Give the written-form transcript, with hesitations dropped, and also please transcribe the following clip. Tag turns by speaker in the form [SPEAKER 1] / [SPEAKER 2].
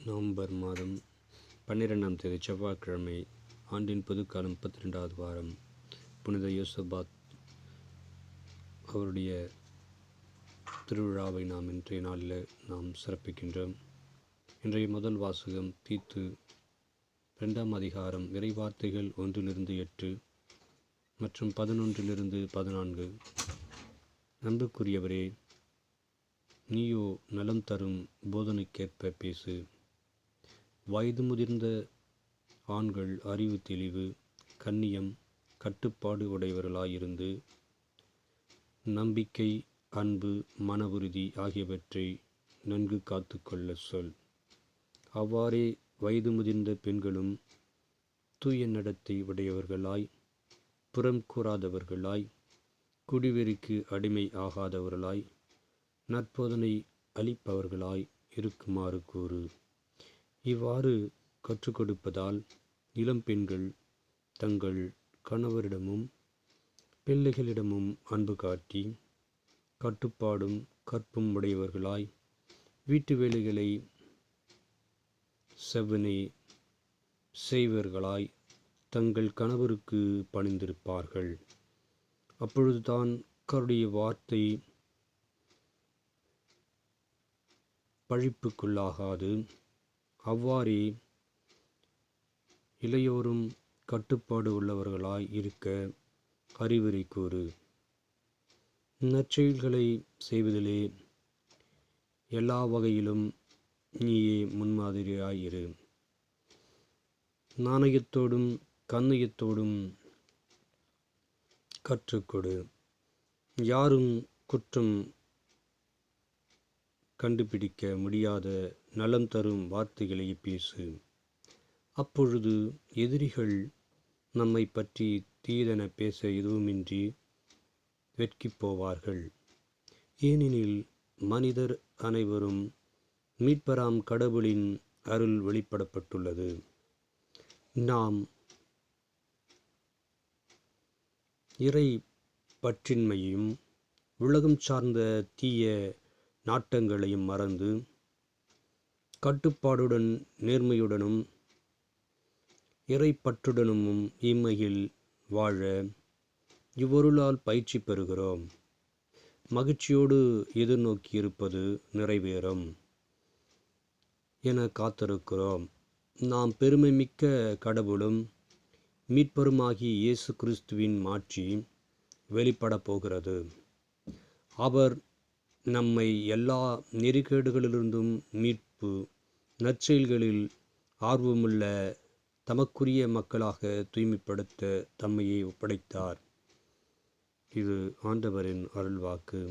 [SPEAKER 1] November மாதம் 12ஆம் தேதி செவ்வாய்க்கிழமை, ஆண்டின் பொதுக்காலம் 32வது வாரம். புனித யோசபாத் அவருடைய திருவிழாவை நாம் இன்றைய நாளில் நாம் சிறப்பிக்கின்றோம். இன்றைய முதல் வாசகம் தீத்து 2ஆம் அதிகாரம், இறைவார்த்தைகள் 1-8 மற்றும் 11-14. அன்புக்குரியவரே, நீயோ நலம் தரும் போதனைக்கேற்ப பேசு. வயது முதிர்ந்த ஆண்கள் அறிவு தெளிவு, கண்ணியம், கட்டுப்பாடு உடையவர்களாயிருந்து நம்பிக்கை, அன்பு, மன உறுதி ஆகியவற்றை நன்கு காத்துக்கொள்ள சொல். அவ்வாறே வயது முதிர்ந்த பெண்களும் தூய நடத்தை உடையவர்களாய், புறம் கூறாதவர்களாய், குடிவெறிக்கு அடிமை ஆகாதவர்களாய், நற்போதனை அளிப்பவர்களாய் இருக்குமாறு கூறு. இவ்வாறு கற்றுக் கொடுப்பதால் இளம் பெண்கள் தங்கள் கணவரிடமும் பிள்ளைகளிடமும் அன்பு காட்டி, கட்டுப்பாடும் கற்பும் உடையவர்களாய், வீட்டு வேலைகளை செவ்வனே செய்வர்களாய் தங்கள் கணவருக்கு பணிந்திருப்பார்கள். அப்பொழுதுதான் கர்த்தருடைய வார்த்தை பழிப்புக்குள்ளாகாது. அவ்வாறே இளையோரும் கட்டுப்பாடு உள்ளவர்களாய் இருக்க அறிவுரை கூறு. நற்செயல்களை செய்வதிலே எல்லா வகையிலும் நீயே முன்மாதிரியாயிரு. நாணயத்தோடும் கண்ணியத்தோடும் கற்றுக்கொடு. யாரும் குற்றம் கண்டுபிடிக்க முடியாத நலம் தரும் வார்த்தைகளை பேசு. அப்பொழுது எதிரிகள் நம்மை பற்றி தீதென பேச எதுவுமின்றி வெட்கிப் போவார்கள். ஏனெனில் மனிதர் அனைவரும் மீட்பராம் கடவுளின் அருள் வெளிப்படப்பட்டுள்ளது. நாம் இறை பற்றின்மையும் உலகம் சார்ந்த தீய நாட்டங்களையும் மறந்து கட்டுப்பாடுடன் நேர்மையுடனும் இறைப்பற்றுடனும் இம்மையில் வாழ இவ்வருளால் பயிற்சி பெறுகிறோம். மகிழ்ச்சியோடு எதிர்நோக்கியிருப்பது நிறைவேறும் என காத்திருக்கிறோம். நாம் பெருமை மிக்க கடவுளும் மீட்பருமாகிய இயேசு கிறிஸ்துவின் மாட்சி வெளிப்படப் போகிறது. அவர் நம்மை எல்லா நெறிகேடுகளிலிருந்தும் மீட்பு நற்செயல்களில் ஆர்வமுள்ள தமக்குரிய மக்களாக தூய்மைப்படுத்த தம்மையே ஒப்படைத்தார். இது ஆண்டவரின் அருள்வாக்கு.